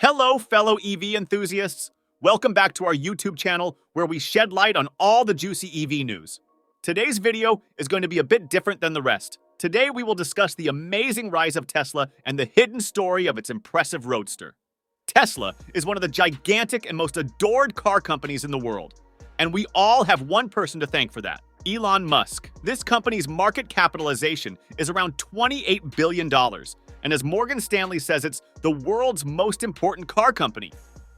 Hello, fellow EV enthusiasts. Welcome back to our YouTube channel where we shed light on all the juicy EV news. Today's video is going to be a bit different than the rest. Today we will discuss the amazing rise of Tesla and the hidden story of its impressive roadster. Tesla is one of the gigantic and most adored car companies in the world. And we all have one person to thank for that, Elon Musk. This company's market capitalization is around $28 billion. And as Morgan Stanley says, it's the world's most important car company.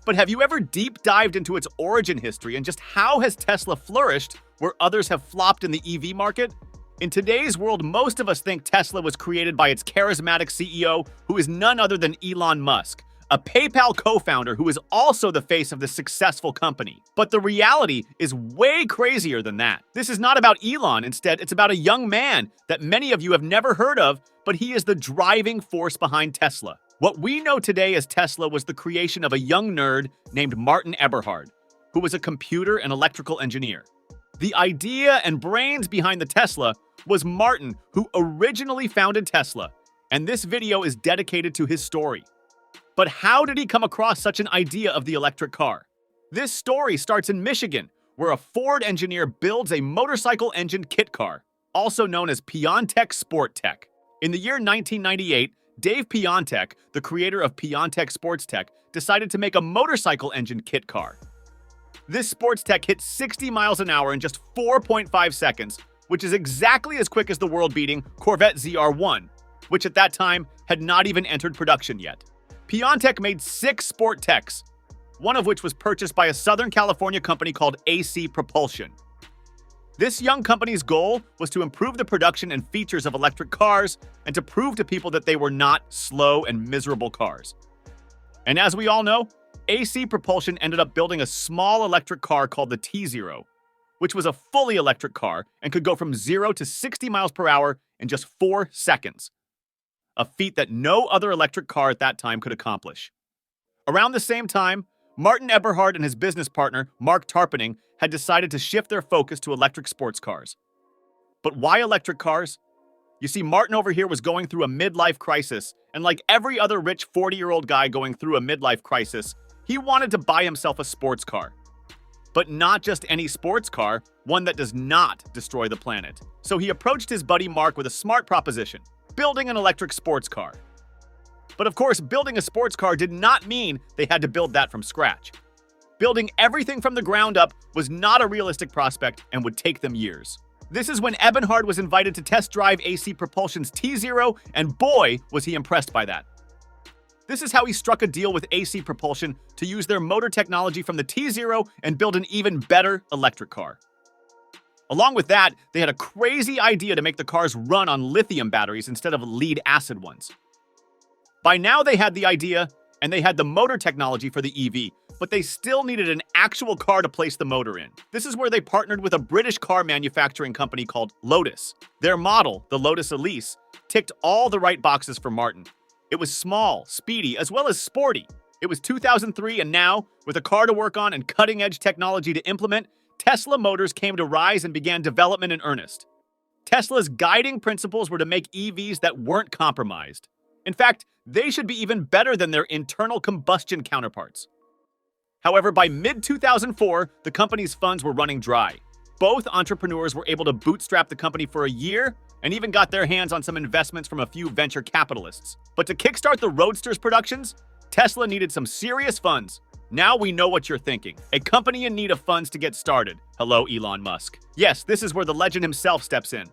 But have you ever deep dived into its origin history and just how has Tesla flourished where others have flopped in the EV market? In today's world, most of us think Tesla was created by its charismatic CEO, who is none other than Elon Musk, a PayPal co-founder who is also the face of this successful company. But the reality is way crazier than that. This is not about Elon. Instead, it's about a young man that many of you have never heard of, but he is the driving force behind Tesla. What we know today as Tesla was the creation of a young nerd named Martin Eberhard, who was a computer and electrical engineer. The idea and brains behind the Tesla was Martin, who originally founded Tesla, and this video is dedicated to his story. But how did he come across such an idea of the electric car? This story starts in Michigan, where a Ford engineer builds a motorcycle engine kit car, also known as Piontek Sport Tech. In the year 1998, Dave Piontek, the creator of Piontek Sports Tech, decided to make a motorcycle engine kit car. This sports tech hit 60 miles an hour in just 4.5 seconds, which is exactly as quick as the world-beating Corvette ZR1, which at that time had not even entered production yet. Piontek made 6 sport techs, one of which was purchased by a Southern California company called AC Propulsion. This young company's goal was to improve the production and features of electric cars and to prove to people that they were not slow and miserable cars. And as we all know, AC Propulsion ended up building a small electric car called the T0, which was a fully electric car and could go from 0 to 60 miles per hour in just 4 seconds. A feat that no other electric car at that time could accomplish. Around the same time, Martin Eberhard and his business partner, Mark Tarpenning, had decided to shift their focus to electric sports cars. But why electric cars? You see, Martin over here was going through a midlife crisis, and like every other rich 40-year-old guy going through a midlife crisis, he wanted to buy himself a sports car. But not just any sports car, one that does not destroy the planet. So he approached his buddy Mark with a smart proposition: building an electric sports car. But of course, building a sports car did not mean they had to build that from scratch. Building everything from the ground up was not a realistic prospect and would take them years. This is when Eberhard was invited to test drive AC Propulsion's T0, and boy, was he impressed by that. This is how he struck a deal with AC Propulsion to use their motor technology from the T0 and build an even better electric car. Along with that, they had a crazy idea to make the cars run on lithium batteries instead of lead-acid ones. By now they had the idea, and they had the motor technology for the EV, but they still needed an actual car to place the motor in. This is where they partnered with a British car manufacturing company called Lotus. Their model, the Lotus Elise, ticked all the right boxes for Martin. It was small, speedy, as well as sporty. It was 2003, and now, with a car to work on and cutting-edge technology to implement, Tesla Motors came to rise and began development in earnest. Tesla's guiding principles were to make EVs that weren't compromised. In fact, they should be even better than their internal combustion counterparts. However, by mid-2004, the company's funds were running dry. Both entrepreneurs were able to bootstrap the company for a year and even got their hands on some investments from a few venture capitalists. But to kickstart the Roadster's productions, Tesla needed some serious funds. Now we know what you're thinking. A company in need of funds to get started. Hello, Elon Musk. Yes, this is where the legend himself steps in.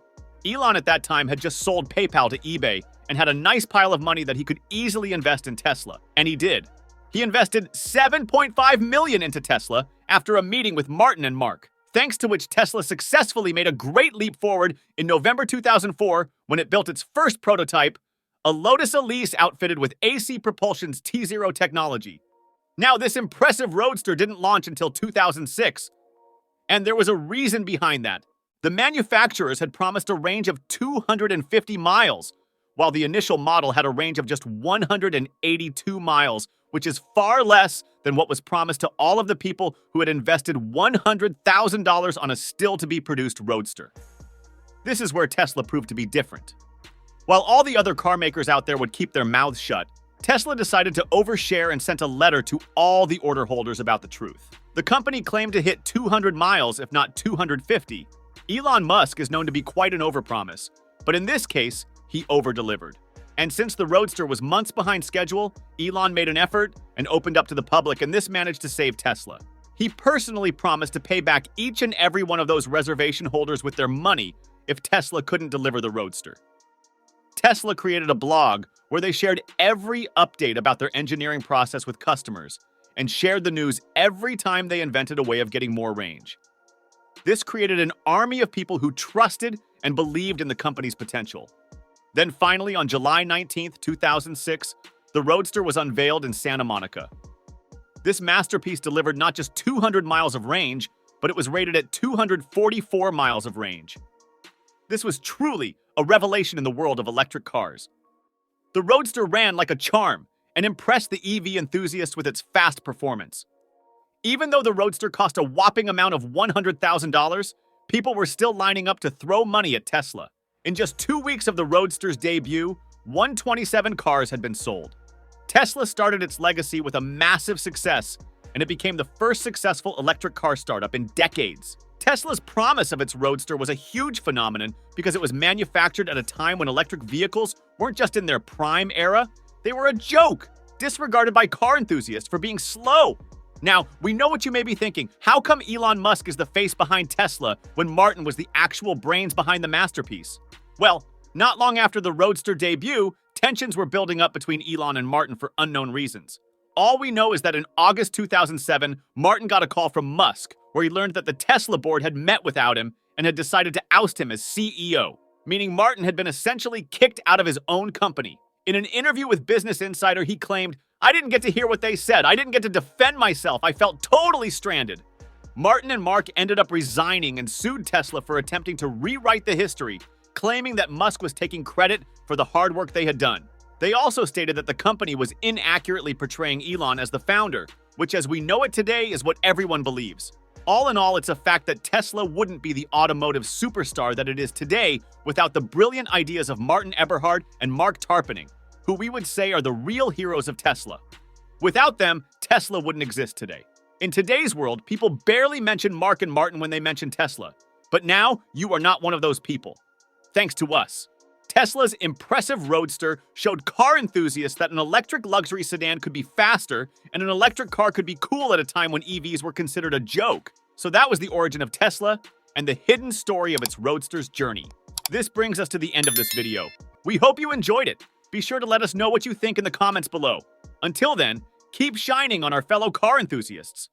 Elon at that time had just sold PayPal to eBay and had a nice pile of money that he could easily invest in Tesla. And he did. He invested $7.5 million into Tesla after a meeting with Martin and Mark, thanks to which Tesla successfully made a great leap forward in November 2004 when it built its first prototype, a Lotus Elise outfitted with AC Propulsion's T0 technology. Now, this impressive roadster didn't launch until 2006, and there was a reason behind that. The manufacturers had promised a range of 250 miles, while the initial model had a range of just 182 miles, which is far less than what was promised to all of the people who had invested $100,000 on a still-to-be-produced roadster. This is where Tesla proved to be different. While all the other car makers out there would keep their mouths shut, Tesla decided to overshare and sent a letter to all the order holders about the truth. The company claimed to hit 200 miles, if not 250. Elon Musk is known to be quite an overpromise, but in this case, he over-delivered. And since the Roadster was months behind schedule, Elon made an effort and opened up to the public, and this managed to save Tesla. He personally promised to pay back each and every one of those reservation holders with their money if Tesla couldn't deliver the Roadster. Tesla created a blog where they shared every update about their engineering process with customers and shared the news every time they invented a way of getting more range. This created an army of people who trusted and believed in the company's potential. Then finally, on July 19, 2006, the Roadster was unveiled in Santa Monica. This masterpiece delivered not just 200 miles of range, but it was rated at 244 miles of range. This was truly a revelation in the world of electric cars. The Roadster ran like a charm and impressed the EV enthusiasts with its fast performance. Even though the Roadster cost a whopping amount of $100,000, people were still lining up to throw money at Tesla. In just 2 weeks of the Roadster's debut, 127 cars had been sold. Tesla started its legacy with a massive success, and it became the first successful electric car startup in decades. Tesla's promise of its Roadster was a huge phenomenon because it was manufactured at a time when electric vehicles weren't just in their prime era, they were a joke, disregarded by car enthusiasts for being slow. Now, we know what you may be thinking. How come Elon Musk is the face behind Tesla when Martin was the actual brains behind the masterpiece? Well, not long after the Roadster debut, tensions were building up between Elon and Martin for unknown reasons. All we know is that in August 2007, Martin got a call from Musk, where he learned that the Tesla board had met without him and had decided to oust him as CEO, meaning Martin had been essentially kicked out of his own company. In an interview with Business Insider, he claimed, "I didn't get to hear what they said. I didn't get to defend myself. I felt totally stranded." Martin and Mark ended up resigning and sued Tesla for attempting to rewrite the history, claiming that Musk was taking credit for the hard work they had done. They also stated that the company was inaccurately portraying Elon as the founder, which as we know it today is what everyone believes. All in all, it's a fact that Tesla wouldn't be the automotive superstar that it is today without the brilliant ideas of Martin Eberhard and Mark Tarpenning, who we would say are the real heroes of Tesla. Without them, Tesla wouldn't exist today. In today's world, people barely mention Mark and Martin when they mention Tesla. But now, you are not one of those people. Thanks to us. Tesla's impressive Roadster showed car enthusiasts that an electric luxury sedan could be faster and an electric car could be cool at a time when EVs were considered a joke. So that was the origin of Tesla and the hidden story of its Roadster's journey. This brings us to the end of this video. We hope you enjoyed it. Be sure to let us know what you think in the comments below. Until then, keep shining on our fellow car enthusiasts.